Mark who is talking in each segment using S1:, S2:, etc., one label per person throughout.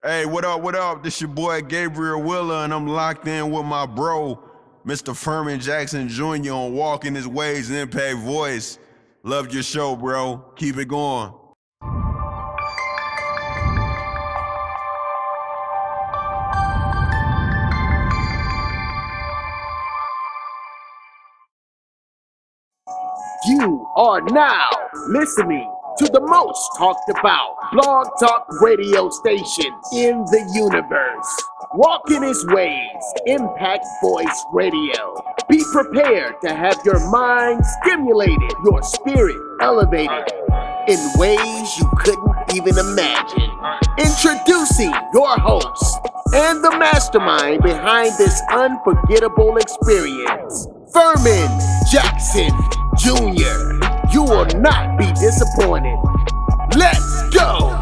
S1: Hey, what up, what up? This your boy Gabriel Willer, and I'm locked in with my bro, Mr. Furman Jackson Jr. on Walking His Ways Impact Voice. Loved your show, bro. Keep it going.
S2: You are now listening to the most talked about blog talk radio station in the universe. Walk in His Ways, Impact Voice Radio. Be prepared to have your mind stimulated, your spirit elevated in ways you couldn't even imagine. Introducing your host and the mastermind behind this unforgettable experience, Furman Jackson Jr. You will not be disappointed. Let's go!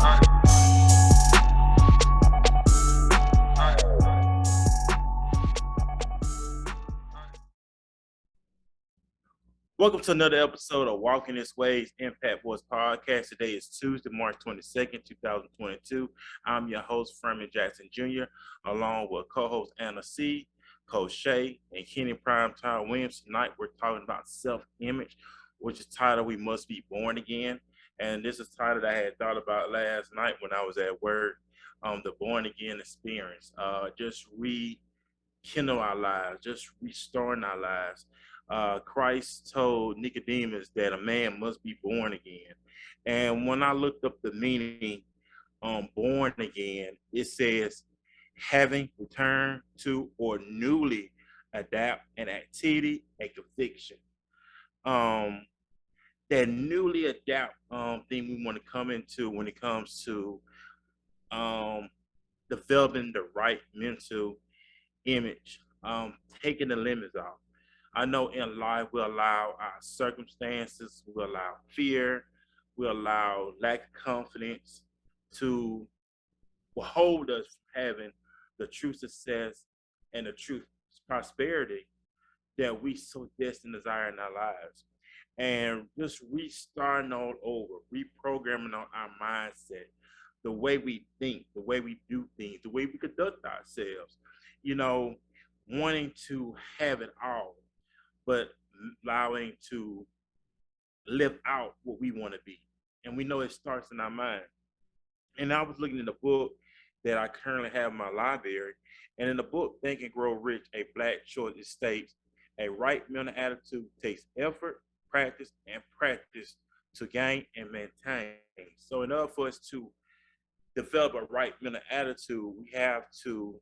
S3: Welcome to another episode of Walking This Ways Impact Voice Podcast. Today is Tuesday, March 22nd, 2022. I'm your host, Furman Jackson Jr., along with co-host Anna C., Coach Shay, and Kenny Primetime Williams. Tonight, we're talking about self-image, which is titled We Must Be Born Again. And this is titled I had thought about last night when I was at work, the born again experience. Just rekindle our lives, just restoring our lives. Christ told Nicodemus that a man must be born again. And when I looked up the meaning born again, it says having returned to or newly adapt an activity, a conviction. That newly adapt thing we want to come into when it comes to developing the right mental image, taking the limits off. I know in life we allow our circumstances, we allow fear, we allow lack of confidence to hold us from having the true success and the true prosperity that we so destined desire in our lives. And just restarting all over, reprogramming on our mindset, the way we think, the way we do things, the way we conduct ourselves, wanting to have it all, but allowing to live out what we want to be. And we know it starts in our mind. And I was looking in the book that I currently have in my library. And in the book, Think and Grow Rich, a Black Choice, it states, a right mental attitude takes effort, practice, and practice to gain and maintain. So in order for us to develop a right mental attitude, we have to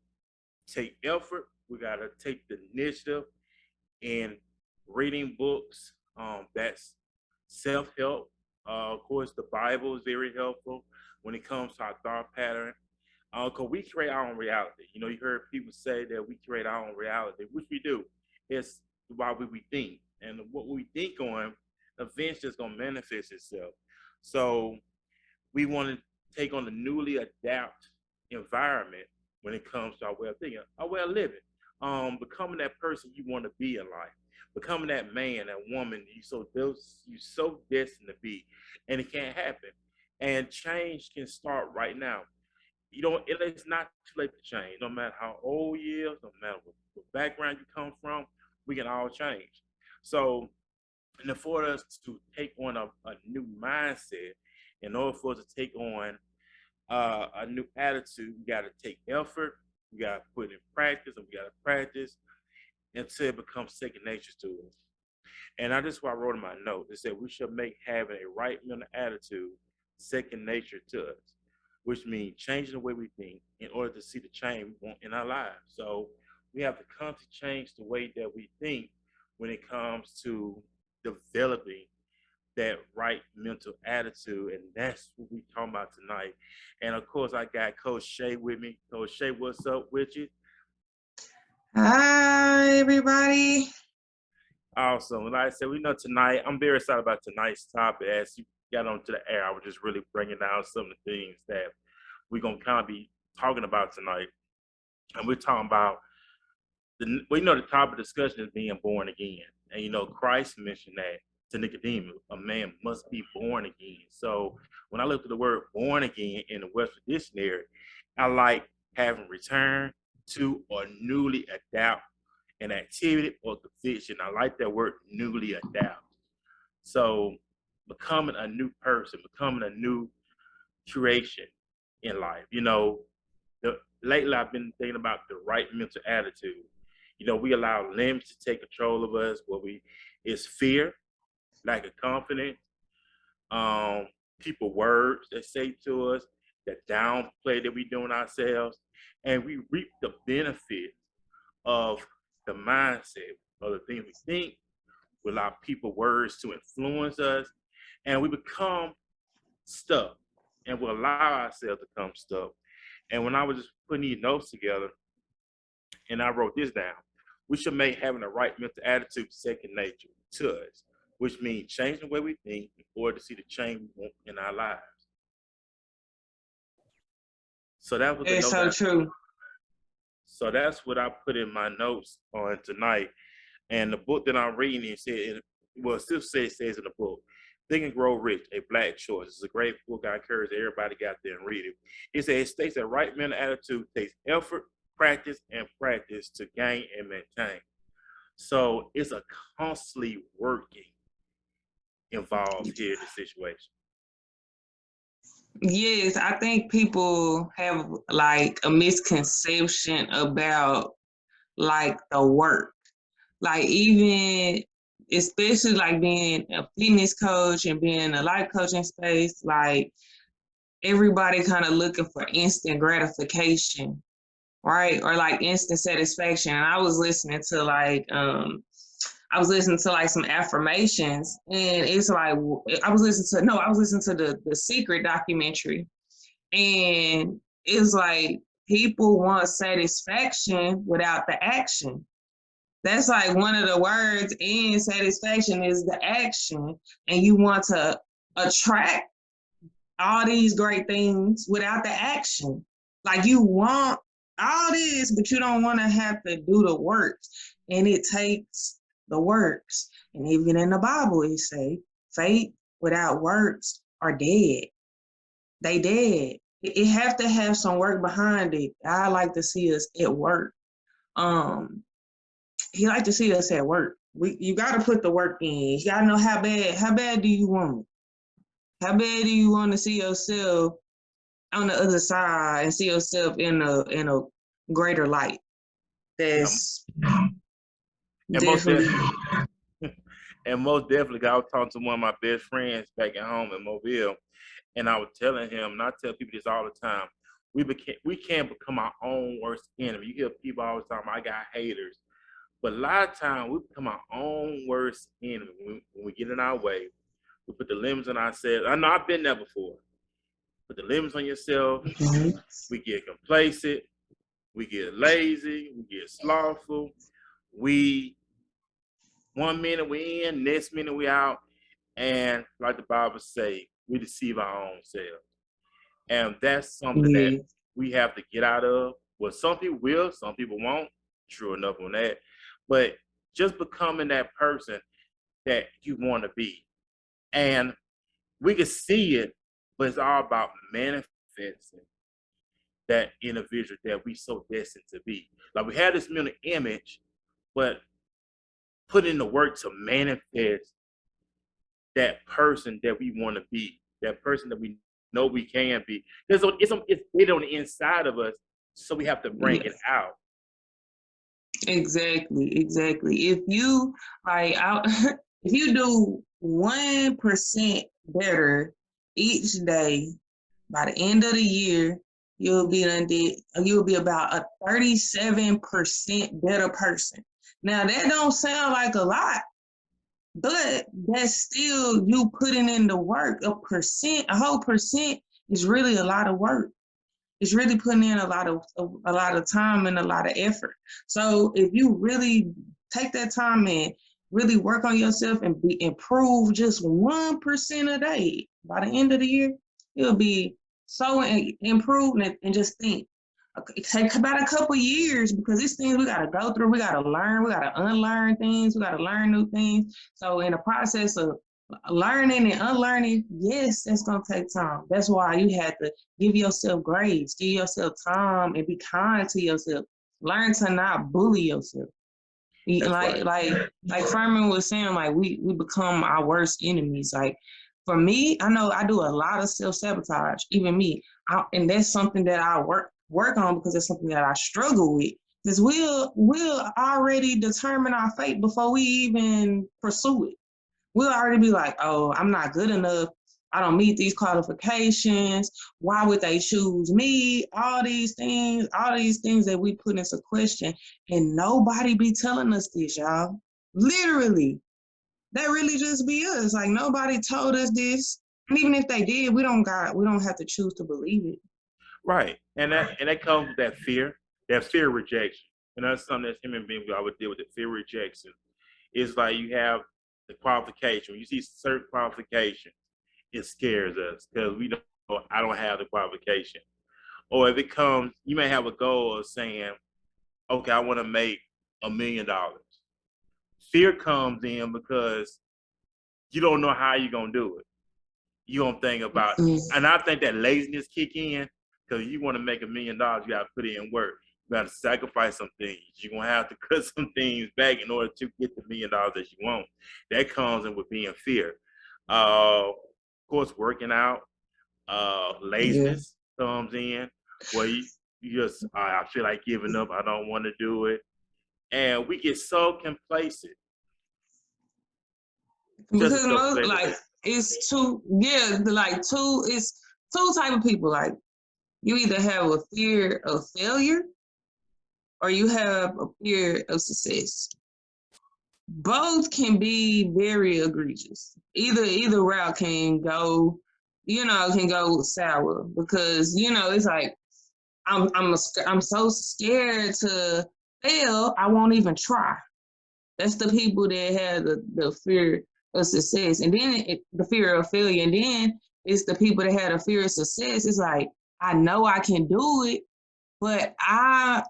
S3: take effort. We got to take the initiative in reading books. That's self-help. Of course, the Bible is very helpful when it comes to our thought pattern. Because we create our own reality. You heard people say that we create our own reality, which we do. It's why we think. And what we think on eventually is going to manifest itself. So we want to take on the newly adapt environment when it comes to our way of thinking, our way of living. Becoming that person you want to be in life, becoming that man, that woman you so destined to be, and it can't happen. And change can start right now. It's not too late to change. No matter how old you is, no matter what background you come from, we can all change. So, in order for us to take on a new mindset, in order for us to take on a new attitude, we got to take effort, we got to put in practice, and we got to practice until it becomes second nature to us. And that's why I wrote in my note. It said we should make having a right mental attitude second nature to us, which means changing the way we think in order to see the change we want in our lives. So we have to constantly change the way that we think when it comes to developing that right mental attitude, and that's what we're talking about tonight. And of course, I got Coach Shay with me. Coach Shay, what's up with you?
S4: Hi, everybody.
S3: Awesome. Like I said, we know tonight, I'm very excited about tonight's topic. As you got onto the air, I was just really bringing down some of the things that we're going to kind of be talking about tonight. And we're talking about, the topic of discussion is being born again. And, Christ mentioned that to Nicodemus, a man must be born again. So when I look at the word born again in the Western Dictionary, I like having returned to or newly adapt an activity or conviction. I like that word newly adapt. So becoming a new person, becoming a new creation in life. Lately I've been thinking about the right mental attitude. We allow limits to take control of us. It's fear, lack of confidence, um, people words that say to us, that downplay that we doing ourselves, and we reap the benefits of the mindset of the things we think. We allow people words to influence us, and we become stuck, and we allow ourselves to become stuck. And when I was just putting these notes together, and I wrote this down, we should make having the right mental attitude second nature to us, which means changing the way we think in order to see the change we want in our lives. So that was the
S4: It's
S3: note
S4: so
S3: that.
S4: true.
S3: So that's what I put in my notes on tonight. And the book that I'm reading, it still says in the book, Think and Grow Rich, A Black Choice. It's a great book. I encourage everybody to get out there and read it. It states that right mental attitude takes effort, practice, and practice to gain and maintain. So it's a constantly working involved here in this situation.
S4: Yes, I think people have like a misconception about like the work. Like even especially like being a fitness coach and being in a life coaching space, like everybody kind of looking for instant gratification, right? Or like instant satisfaction. And I was listening to like some affirmations, and it's like I was listening to the Secret documentary, and it's like people want satisfaction without the action. That's like one of the words in satisfaction is the action, and you want to attract all these great things without the action. Like you want all this, but you don't want to have to do the works. And it takes the works. And even in the Bible, it say faith without works are dead. They dead. It have to have some work behind it. I like to see us at work. He like to see us at work. You got to put the work in. You got to know how bad do you want it? How bad do you want to see yourself on the other side and see yourself in a greater light? That's
S3: And
S4: definitely.
S3: most definitely, I was talking to one of my best friends back at home in Mobile, and I was telling him, and I tell people this all the time, we can't become our own worst enemy. You hear people always talking, I got haters. But a lot of times we become our own worst enemy when we get in our way. We put the limits on ourselves. I know I've been there before. Put the limits on yourself.
S4: Mhm.
S3: We get complacent. We get lazy. We get slothful. We 1 minute we in, next minute we out, and like the Bible say, we deceive our own selves. And that's something that
S4: Yeah.
S3: we have to get out of. Well, some people will, some people won't. True enough on that. But just becoming that person that you want to be. And we can see it, but it's all about manifesting that individual that we so destined to be. Like we have this mental image, but put in the work to manifest that person that we want to be, that person that we know we can be. It's it on the inside of us, so we have to bring it
S4: Yes.
S3: out.
S4: Exactly. If you like, if you do 1% better each day, by the end of the year, you'll be about a 37% better person. Now that don't sound like a lot, but that's still you putting in the work. A whole percent is really a lot of work. It's really putting in a lot of time and a lot of effort. So if you really take that time and really work on yourself and improve just 1% a day, by the end of the year, you'll be so improved. And just think, it takes about a couple years because these things we got to go through. We got to learn. We got to unlearn things. We got to learn new things. So in the process of learning and unlearning, yes, that's gonna take time. That's why you have to give yourself grace, give yourself time, and be kind to yourself. Learn to not bully yourself.
S3: That's right.
S4: Like Furman was saying, like we become our worst enemies. Like for me, I know I do a lot of self sabotage, even me, and that's something that I work on because it's something that I struggle with. Because we'll already determine our fate before we even pursue it. We'll already be like, oh, I'm not good enough. I don't meet these qualifications. Why would they choose me? All these things that we put into question, and nobody be telling us this, y'all. Literally, that really just be us. Like nobody told us this, and even if they did, we don't have to choose to believe it.
S3: Right. And that comes with that fear rejection. And that's something that human beings I would deal with, the fear rejection. It's like you have the qualification. When you see certain qualifications, it scares us because we don't I don't have the qualification. Or if it comes, you may have a goal of saying, okay, I want to make $1 million. Fear comes in because you don't know how you're gonna do it. You don't think about,
S4: Mm.
S3: and I think that laziness kick in because you want to make $1 million, you got to put in work. You got to sacrifice some things. You're gonna have to cut some things back in order to get the $1 million that you want. That comes in with being fear. Of course, working out,
S4: Yeah.
S3: laziness comes in where you just I feel like giving up. I don't want to do it, and we get so complacent. Just
S4: Because
S3: so
S4: most
S3: complacent.
S4: like it's two, yeah, like two, it's two type of people. Like you either have a fear of failure or you have a fear of success. Both can be very egregious. Either route can go, can go sour because it's like I'm so scared to fail, I won't even try. That's the people that have the fear of success, and then the fear of failure, and then it's the people that have the fear of success. It's like I know I can do it, but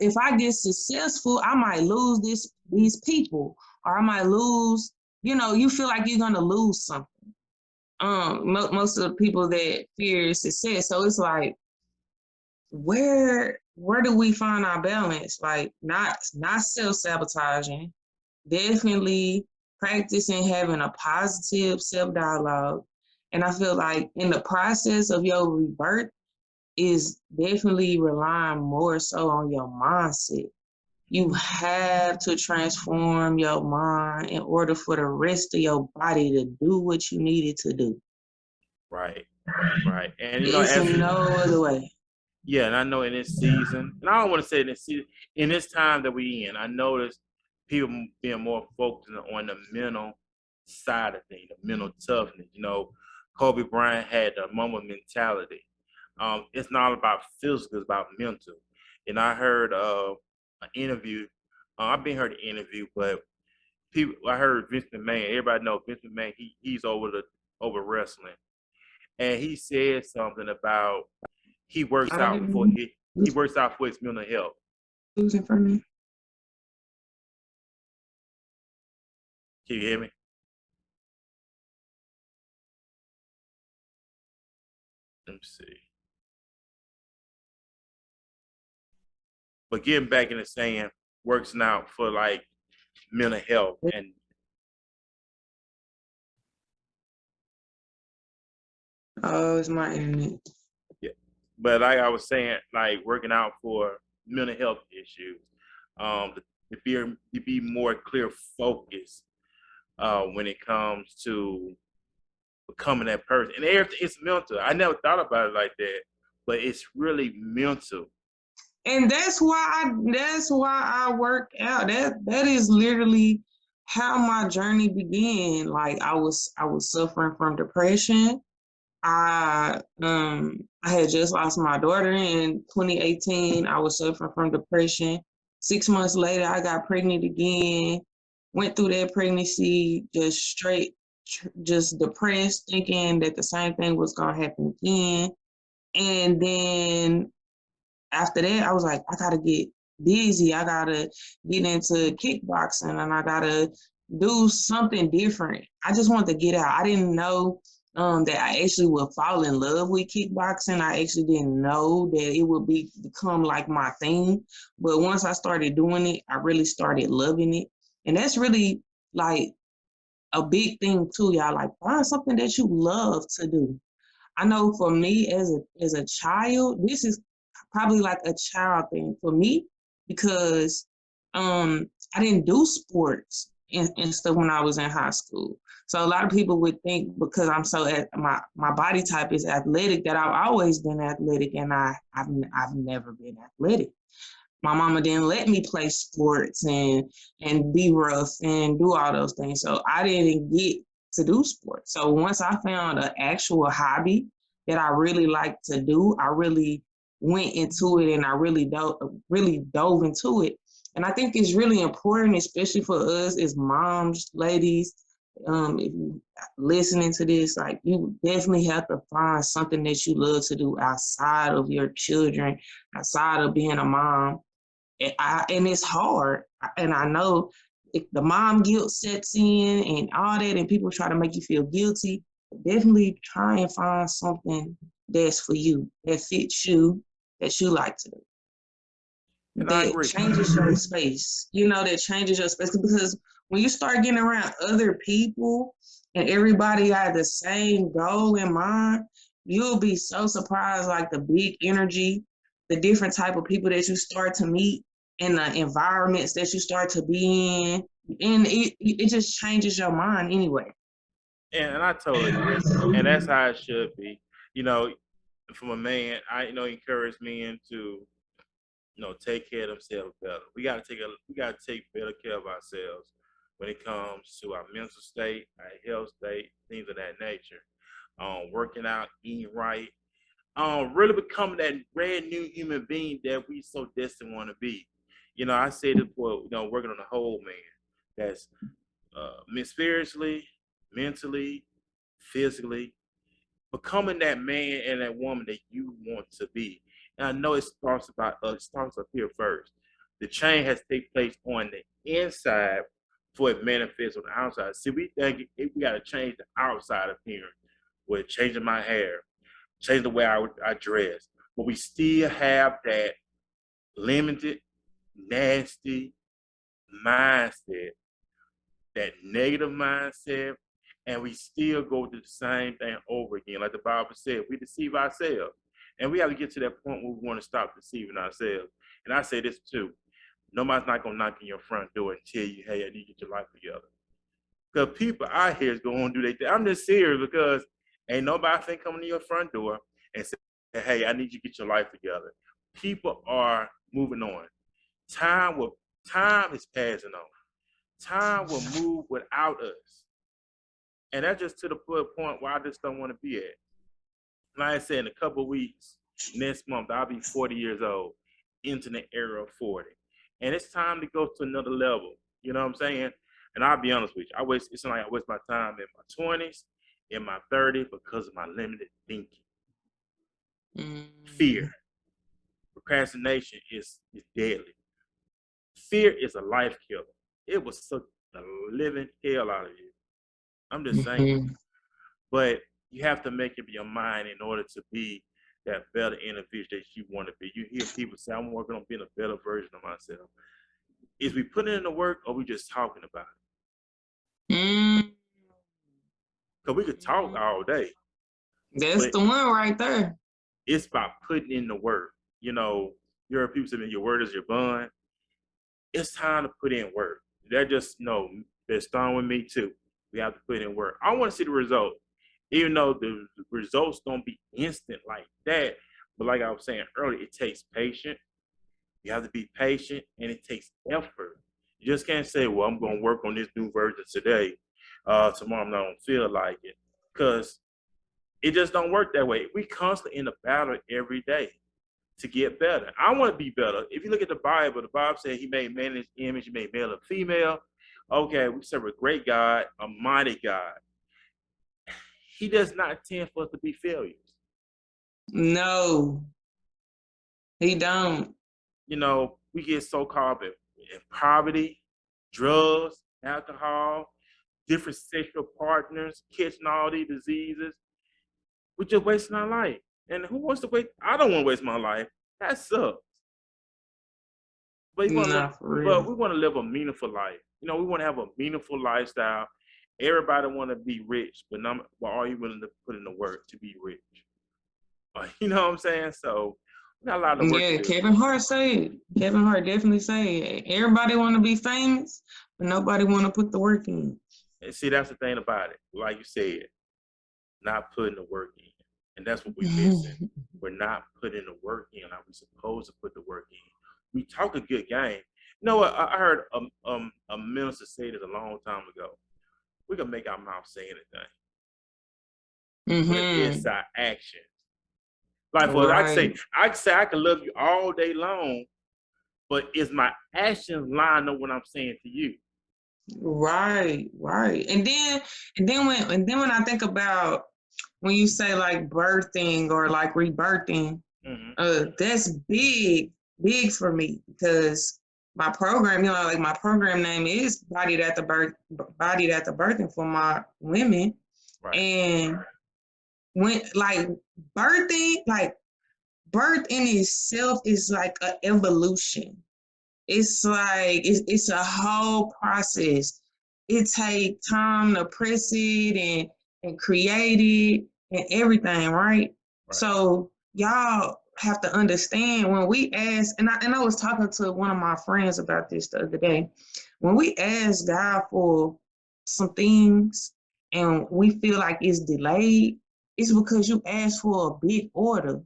S4: if I get successful, I might lose these people, or I might lose. You feel like you're gonna lose something. Most of the people that fear success, so it's like where do we find our balance? Like not self sabotaging, definitely practicing having a positive self dialogue, and I feel like in the process of your rebirth is definitely relying more so on your mindset. You have to transform your mind in order for the rest of your body to do what you need it to do.
S3: Right, right. And
S4: It's
S3: as
S4: no other way.
S3: yeah, and I know in this season, and I don't want to say in this season, in this time that we in, I noticed people being more focused on the mental side of things, the mental toughness. Kobe Bryant had the Mamba mentality. It's not about physical; it's about mental. And I heard an interview. I've been heard an interview, but I heard Vince McMahon. Everybody knows Vince McMahon. He's over wrestling, and he said something about he works
S4: I
S3: out for
S4: didn't
S3: he works out for his mental health.
S4: losing for me.
S3: Can you hear me? Let me see. But getting back into saying works out for like mental health and
S4: Oh, it's my internet.
S3: yeah. But like I was saying, like working out for mental health issues, to be more clear focused when it comes to becoming that person. And everything it's mental. I never thought about it like that, but it's really mental.
S4: And that's why I work out. That is literally how my journey began. Like I was suffering from depression. I had just lost my daughter in 2018. I was suffering from depression. 6 months later, I got pregnant again. Went through that pregnancy just straight, just depressed, thinking that the same thing was gonna happen again. And then after that, I was like, I gotta get busy. I gotta get into kickboxing, and I gotta do something different. I just wanted to get out. I didn't know that I actually would fall in love with kickboxing. I actually didn't know that it would become like my thing. But once I started doing it, I really started loving it. And that's really like a big thing too, y'all. Like find something that you love to do. I know for me as a child, this is probably like a child thing for me because I didn't do sports and stuff when I was in high school. So a lot of people would think because I'm so my body type is athletic that I've always been athletic, and I've never been athletic. My mama didn't let me play sports and be rough and do all those things. So I didn't get to do sports. So once I found an actual hobby that I really like to do, I really went into it and I really dove into it. And I think it's really important, especially for us as moms, ladies. If you listening to this, like you definitely have to find something that you love to do outside of your children, outside of being a mom, and it's hard. And I know the mom guilt sets in and all that, and people try to make you feel guilty. Definitely try and find something that's for you, that fits you, that you like to do,
S3: And I
S4: that
S3: agree.
S4: changes your space. That changes your space because when you start getting around other people and everybody got the same goal in mind, you'll be so surprised, like the big energy, the different type of people that you start to meet and the environments that you start to be in. And it just changes your mind anyway.
S3: And I totally agree. And that's how it should be. You know, from a man, I encourage men to take care of themselves better. We gotta take better care of ourselves when it comes to our mental state, our health state, things of that nature. Working out, eating right, really becoming that brand new human being that we so destined want to be. I said it for working on the whole man. That's spiritually, mentally, physically, becoming that man and that woman that you want to be. And I know it starts up here first. The change has to take place on the inside before it manifests on the outside. See, we think we got to change the outside appearance with changing my hair, change the way I dress, but we still have that limited, nasty mindset, that negative mindset, and we still go through the same thing over again. Like the Bible said, we deceive ourselves. And we have to get to that point where we want to stop deceiving ourselves. And I say this too. Nobody's not gonna knock on your front door and tell you, hey, I need to get your life together. Because people out here is gonna do their thing. I'm just serious because ain't nobody think coming to your front door and say, hey, I need you to get your life together. People are moving on. Time will time is passing on. Time will move without us. And that's just to the point where I just don't want to be at. Like I said, in a couple of weeks, next month, I'll be 40 years old, into the era of 40. And it's time to go to another level. You know what I'm saying? And I'll be honest with you, it's like I waste my time in my 20s, in my 30s because of my limited thinking. Fear, procrastination is deadly. Fear is a life killer. It will suck the living hell out of you. I'm just saying.
S4: Mhm.
S3: But you have to make up your mind in order to be that better individual that you want to be. You hear people say, I'm working on being a better version of myself. Is we putting in the work or we just talking about
S4: Mm.
S3: it? Because we could talk all day,
S4: That's
S3: but
S4: the one right there.
S3: it's about putting in the work. You heard people saying your word is your bond. It's time to put in work. That just no, they're starting with me too. We have to put in work. I want to see the result, even though the results don't be instant like that. But like I was saying earlier, it takes patience. You have to be patient, and it takes effort. You just can't say, "Well, I'm going to work on this new version today. Tomorrow, I'm not going to feel like it," because it just don't work that way. We constantly in a battle every day to get better. I want to be better. If you look at the Bible said he made man in his image, he made male and female. Okay, we serve a great God, a mighty God. He does not intend for us to be failures.
S4: No, he don't.
S3: We get so caught up in poverty, drugs, alcohol, different sexual partners, catching all these diseases. We're just wasting our life. And who wants to waste? I don't want to waste my life. That sucks. But
S4: Nah, for real.
S3: we want to live a meaningful life. You know, we want to have a meaningful lifestyle. Everybody want to be rich, but are you willing to put in the work to be rich? You know what I'm saying? So we got a lot of work to
S4: Yeah,
S3: do.
S4: Kevin Hart said. Kevin Hart definitely said. Everybody want to be famous, but nobody want to put the work in.
S3: And see, that's the thing about it. Like you said, not putting the work in. And that's what we're missing. We're not putting the work in like we're supposed to put the work in. We talk a good game. You know what? I heard a minister say this a long time ago. We can make our mouth say anything, but it's our actions. Like for I can say I can love you all day long, but is my actions line up what I'm saying to you?
S4: Right. And then when I think about when you say like birthing or like rebirthing, that's big for me because my program, like my program name is Bodied at the Birthing for my women.
S3: Right.
S4: And when like birth in itself is like an evolution. It's like it's a whole process. It takes time to press it and create it and everything, right? So y'all have to understand when we ask, and I was talking to one of my friends about this the other day. When we ask God for some things and we feel like it's delayed, it's because you asked for a big order.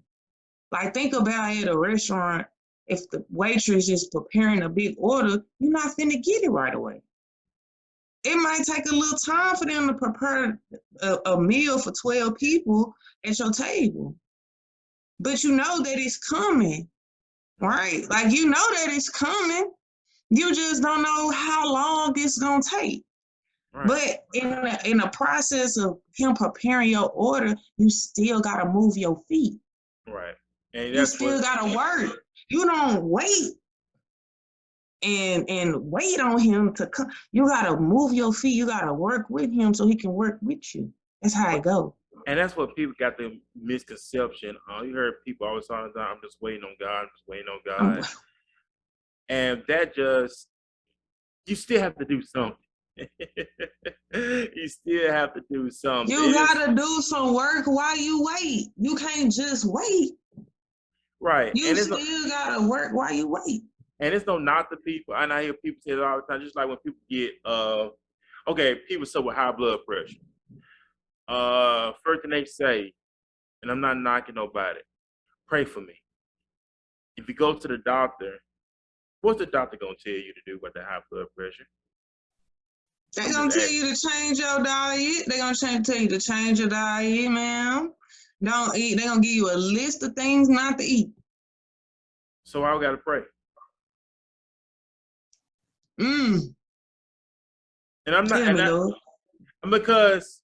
S4: Like think about at a restaurant, if the waitress is preparing a big order, you're not finna get it right away. It might take a little time for them to prepare a meal for 12 people at your table. But you know that it's coming, right? Like you know that it's coming. You just don't know how long it's gonna take. Right. But in the process of him preparing your order, you still gotta move your feet.
S3: Right. And
S4: you still gotta work. You don't wait and wait on him to come. You gotta move your feet. You gotta work with him so he can work with you. That's how it goes.
S3: And that's what people got the misconception. You heard people always talking about, I'm just waiting on God. I'm just waiting on God. And that just, you still have to do something. You still have to do something.
S4: You gotta do some work while you wait. You can't just wait.
S3: Right.
S4: You still gotta work while you wait.
S3: And it's no not the people. And I hear people say it all the time, just like when people get okay, people suffer with high blood pressure. First thing they say, and I'm not knocking nobody, pray for me. If you go to the doctor, what's the doctor gonna tell you to do with the high blood pressure?
S4: They're gonna tell you to change your diet. They're gonna tell you to change your diet, ma'am. Don't eat. They're gonna give you a list of things not to eat.
S3: So I gotta pray. And I'm not, because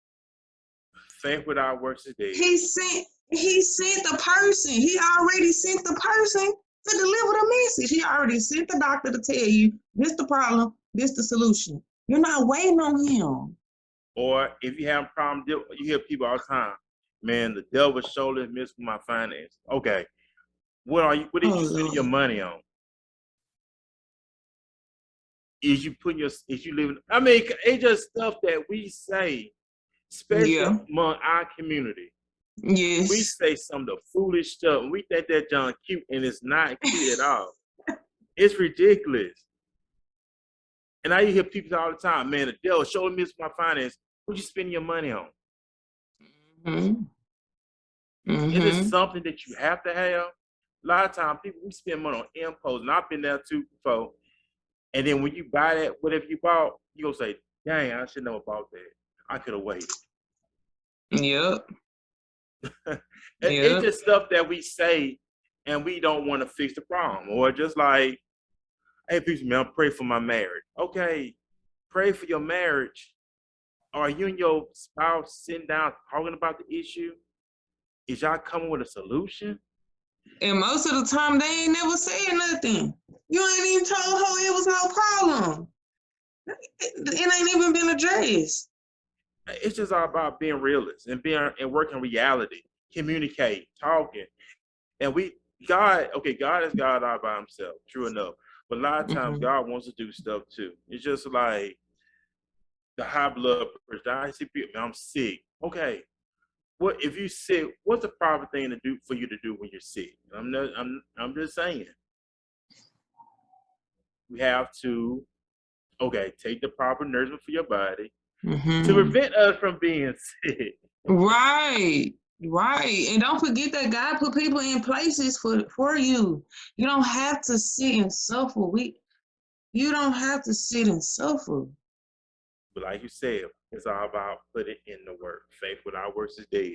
S3: faith without works is dead.
S4: He sent the person. He already sent the person to deliver the message. He already sent the doctor to tell you this the problem, this the solution. You're not waiting on him.
S3: Or if you have a problem, you hear people all the time, man, the devil surely messed with my finances. Okay, what did you spend your money on? Is you living? I mean, it's just stuff that we say, especially among our community.
S4: Yes.
S3: We say some of the foolish stuff, and we think that John cute, and it's not cute at all. It's ridiculous. And I hear people all the time, man, the devil surely messed with my finances. What you spending your money on? It is something that you have to have. A lot of times, people, we spend money on impulse, and I've been there too before. And then when you buy that, whatever you bought, you gonna say, dang, I should never bought that. I could have waited.
S4: Yep.
S3: It's just stuff that we say and we don't want to fix the problem. Or just like, hey, people, man, pray for my marriage. Okay, pray for your marriage. Are you and your spouse sitting down talking about the issue? Is y'all coming with a solution?
S4: And most of the time, they ain't never said nothing. You ain't even told her it was no problem. It ain't even been addressed.
S3: It's just all about being realist and working reality, communicate, talking. And God is God all by himself, true enough. But a lot of times
S4: Mm-hmm.
S3: God wants to do stuff too. It's just like the high blood pressure. I see people, I'm sick. Okay. What if you sick? What's the proper thing to do for you to do when you're sick? I'm just saying. We have to take the proper nourishment for your body to
S4: Mm-hmm.
S3: prevent us from being sick.
S4: Right. Right. And don't forget that God put people in places for you. You don't have to sit and suffer. You don't have to sit and suffer.
S3: But like you said, it's all about putting in the work. Faith without works is dead.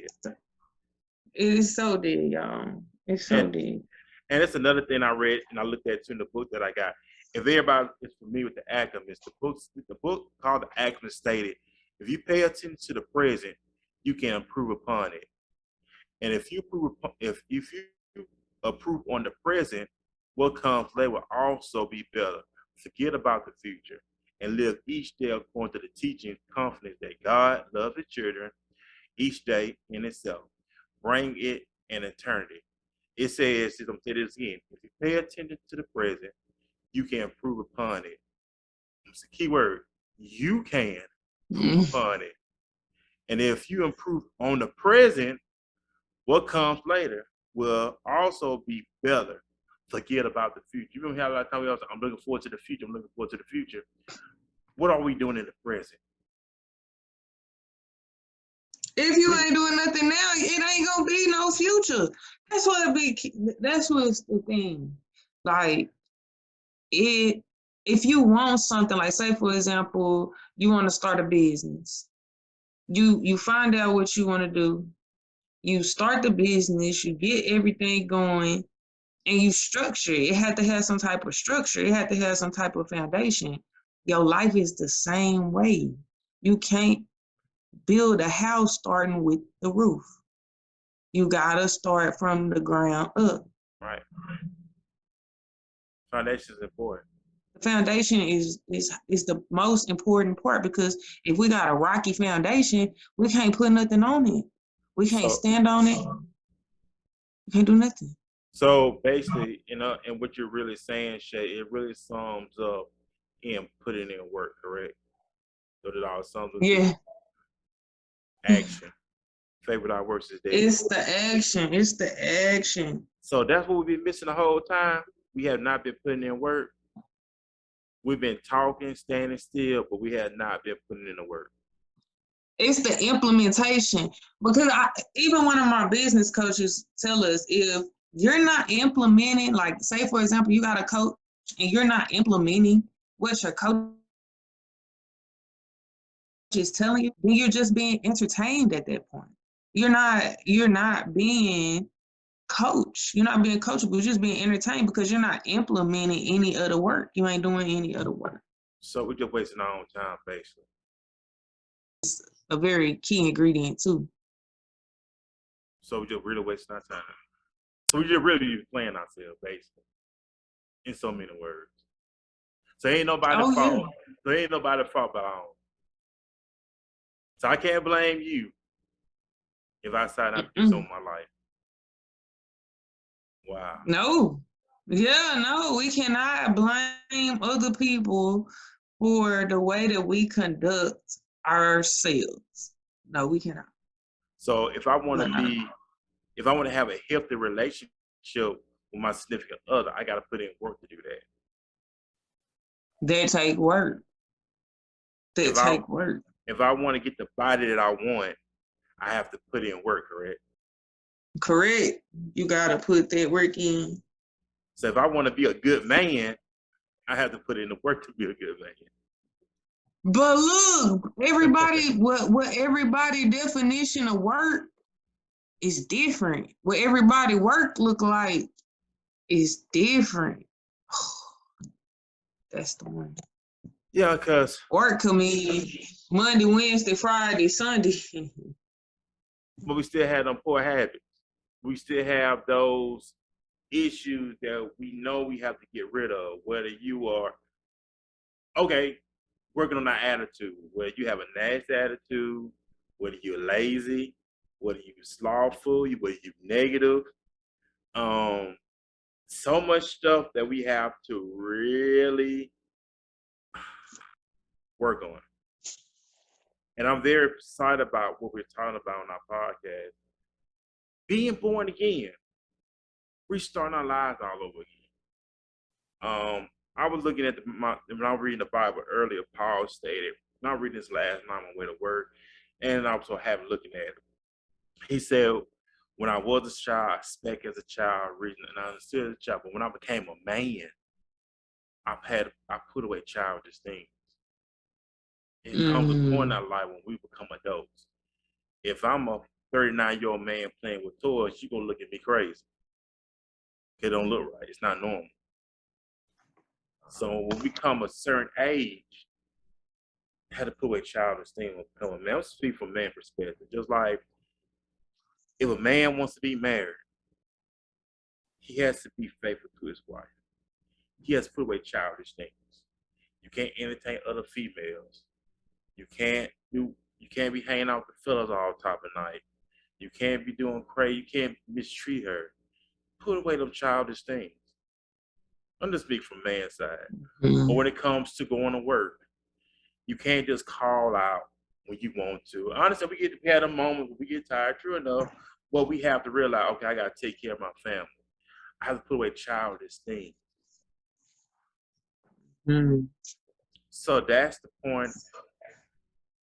S4: It is so dead, y'all. It's so
S3: And
S4: dead.
S3: and it's another thing I read and I looked at too in the book that I got. If everybody is familiar with the Alchemist, the book called The Alchemist stated, if you pay attention to the present, you can improve upon it. And if you improve on the present, what comes later will also be better. Forget about the future and live each day according to the teaching confidence that God loves His children each day in itself. Bring it in eternity. It says, I'm going to say this again, if you pay attention to the present, you can improve upon it. It's a key word. You can improve
S4: Mm.
S3: upon it. And if you improve on the present, what comes later will also be better. Forget about the future. You remember how a lot of times we always say, I'm looking forward to the future. I'm looking forward to the future. What are we doing in the present?
S4: If you ain't doing nothing now, it ain't gonna be no future. That's what it be. That's what's the thing. Like it. If you want something, like say for example, you want to start a business. You find out what you want to do. You start the business. You get everything going, and you structure it. It had to have some type of structure. It had to have some type of foundation. Your life is the same way. You can't build a house starting with the roof. You gotta start from the ground up.
S3: Right. Foundation is important.
S4: The foundation is the most important part because if we got a rocky foundation, we can't put nothing on it. We can't
S3: So
S4: stand on it. We can't do nothing.
S3: so basically, and what you're really saying, Shay, it really sums up in putting in work, correct? So that all sums up to
S4: Yeah.
S3: action. Favorite our works is dead.
S4: It's the action. It's the action.
S3: So that's what we've been missing the whole time. We have not been putting in work. We've been talking, standing still, but we have not been putting in the work.
S4: It's the implementation. Because even one of my business coaches tell us if you're not implementing, like say for example, you got a coach and you're not implementing what your coach is telling you, then you're just being entertained at that point. You're not being coached. You're not being coachable. You're just being entertained because you're not implementing any other work. You ain't doing any other work.
S3: So we're just wasting our own time, basically.
S4: A very key ingredient too.
S3: So we're just really wasting our time. So we just really playing ourselves, basically, in so many words. So ain't nobody
S4: Oh
S3: fault.
S4: yeah.
S3: So ain't nobody fault but our own. So I can't blame you if I decide not to do something
S4: Mm-mm.
S3: in my life. Wow.
S4: No. Yeah, no, we cannot blame other people for the way that we conduct ourselves. No, we cannot.
S3: So if I want
S4: But
S3: to
S4: no.
S3: have a healthy relationship with my significant other, I got to put in work to do that.
S4: That take work. That
S3: If I
S4: take work.
S3: if I want to get the body that I want, I have to put in work, correct?
S4: Correct. You gotta put that work in.
S3: So if I want to be a good man, I have to put in the work to be a good man.
S4: But look, everybody, what everybody definition of work is different. What everybody work look like is different. That's the one.
S3: Yeah, because
S4: Work come in Monday, Wednesday, Friday, Sunday.
S3: but we still have them poor habits. We still have those issues that we know we have to get rid of. Whether you are okay, working on our attitude, whether you have a nasty attitude, whether you're lazy, whether you're slothful, whether you're negative. Um, so much stuff that we have to really work on. And I'm very excited about what we're talking about on our podcast. Being born again, restarting our lives all over again. I was looking at when I was reading the Bible earlier, Paul stated, and I was reading this last night on my way to work, and I was so happy looking at it. He said, when I was a child, I spake as a child, reason, and I understood as a child. But when I became a man, I put away childish things. It comes a point in our life when we become adults. If I'm a 39-year-old man playing with toys, you're gonna look at me crazy. It don't look right. It's not normal. So when we come a certain age, I had to put away childish things when become a man. I'm speaking from a man perspective. Just like if a man wants to be married, he has to be faithful to his wife. He has to put away childish things. You can't entertain other females. You can't be hanging out with the fellas all top of the night. You can't be doing crazy. You can't mistreat her. Put away them childish things. I'm just speaking from man's side. But when it comes to going to work, you can't just call out when you want to. Honestly, we had a moment when we get tired, true enough, but we have to realize, okay, I got to take care of my family. I have to put away childish things. So that's the point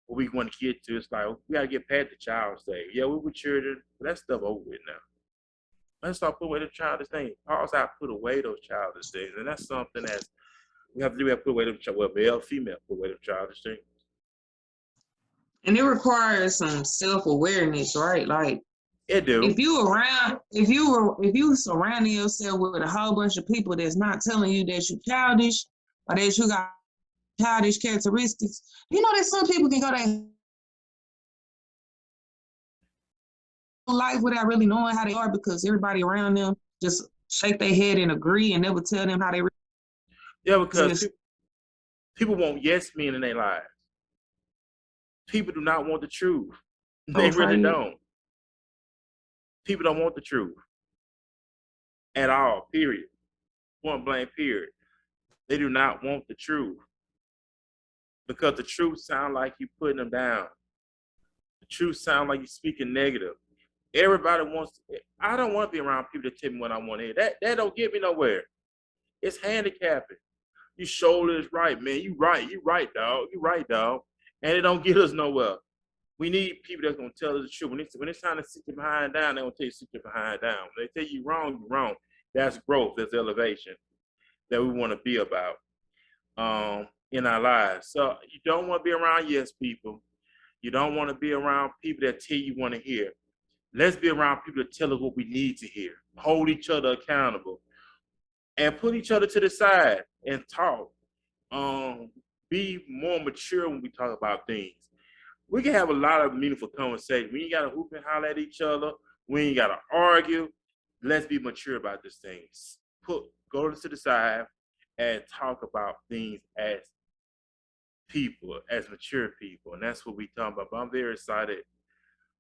S3: what we want to get to. It's like, we got to get past the child stage. Yeah, we were children, but that stuff over with now. Let's start putting away the childish things. Paul's out put away those childish things. And that's something that we have to do. We have to put away them, well, male, female, put away them childish things.
S4: And it requires some self-awareness, right? Like,
S3: it do.
S4: If you surrounding yourself with a whole bunch of people that's not telling you that you're childish or that you got childish characteristics, you know that some people can go their life without really knowing how they are because everybody around them just shake their head and agree and never tell them how they.
S3: Yeah, because people want yes men in their lives. People do not want the truth. They really don't. People don't want the truth at all, period. Point blank, period. They do not want the truth because the truth sounds like you putting them down. The truth sounds like you speaking negative. Everybody wants to, I don't want to be around people that tell me what I want to hear. That don't get me nowhere. It's handicapping. Your shoulder is right, man. You right, dog. You right, dog. And it don't get us nowhere. We need people that's gonna tell us the truth. When it's time to sit your behind down, they're gonna tell you sit your behind down. When they tell you wrong, you're wrong. That's growth, that's elevation that we want to be about in our lives. So you don't want to be around yes people. You don't want to be around people that tell you want to hear. Let's be around people that tell us what we need to hear. Hold each other accountable and put each other to the side and talk. Be more mature when we talk about things. We can have a lot of meaningful conversations. We ain't got to hoop and holler at each other. We ain't got to argue. Let's be mature about these things. Go to the side and talk about things as people, as mature people. And that's what we talking about. But I'm very excited.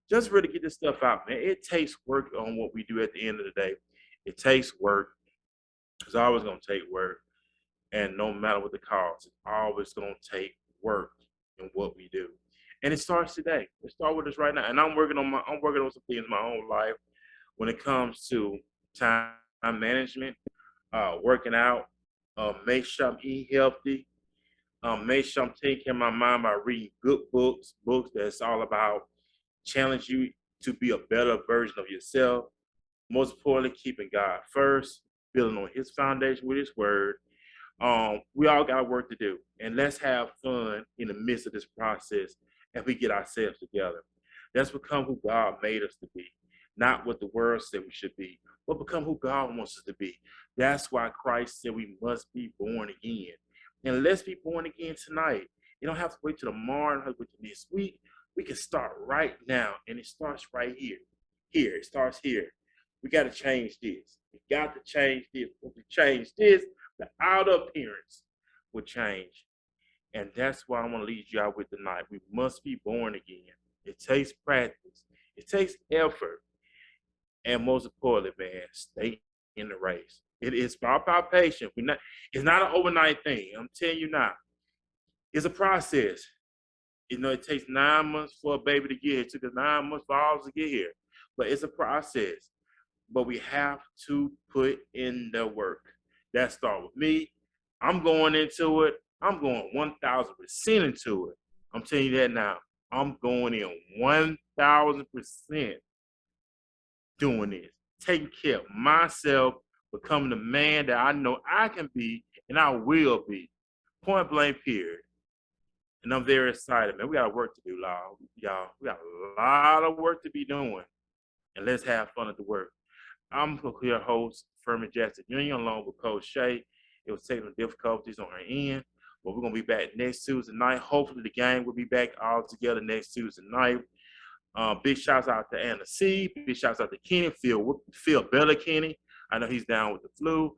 S3: Just really get this stuff out, man. It takes work on what we do at the end of the day. It takes work. It's always going to take work. And no matter what the cost, it's always going to take work in what we do. And it starts today. It starts with us right now. And I'm working on some things in my own life when it comes to time management, working out, make sure I'm eating healthy, make sure I'm taking care of my mind by reading good books that's all about challenge you to be a better version of yourself. Most importantly, keeping God first, building on his foundation with his word. We all got work to do, and let's have fun in the midst of this process as we get ourselves together. Let's become who God made us to be, not what the world said we should be, but become who God wants us to be. That's why Christ said we must be born again. And let's be born again tonight. You don't have to wait till tomorrow, don't have to wait till next week. We can start right now, and it starts right here. It starts here. We got to change this. We got to change this. If we change this, the outer appearance will change. And that's what I want to lead you out with tonight. We must be born again. It takes practice. It takes effort. And most importantly, man, stay in the race. It is about patience. It's not an overnight thing. I'm telling you now. It's a process. You know, it takes 9 months for a baby to get here. It took us 9 months for ours to get here. But it's a process. But we have to put in the work. That starts with me. I'm going into it. I'm going 1,000% into it. I'm telling you that now. I'm going in 1,000% doing this, taking care of myself, becoming the man that I know I can be and I will be. Point blank, period. And I'm very excited, man. We got work to do, y'all. We got a lot of work to be doing. And let's have fun at the work. I'm your host, Furman Jackson Jr., along with Coach Shay. It was technical difficulties on her end, but we're going to be back next Tuesday night. Hopefully, the gang will be back all together next Tuesday night. Big shouts out to Anna C. Big shouts out to Kenny. Feel better, Kenny. I know he's down with the flu.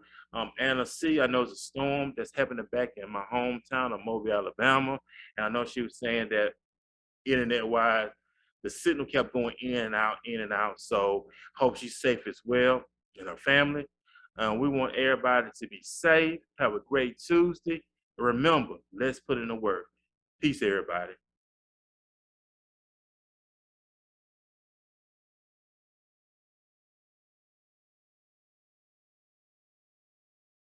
S3: Anna C. I know it's a storm that's happening back in my hometown of Mobile, Alabama. And I know she was saying that internet-wise, the signal kept going in and out, in and out. So hope she's safe as well and her family. We want everybody to be safe. Have a great Tuesday. Remember, let's put in the work. Peace, everybody.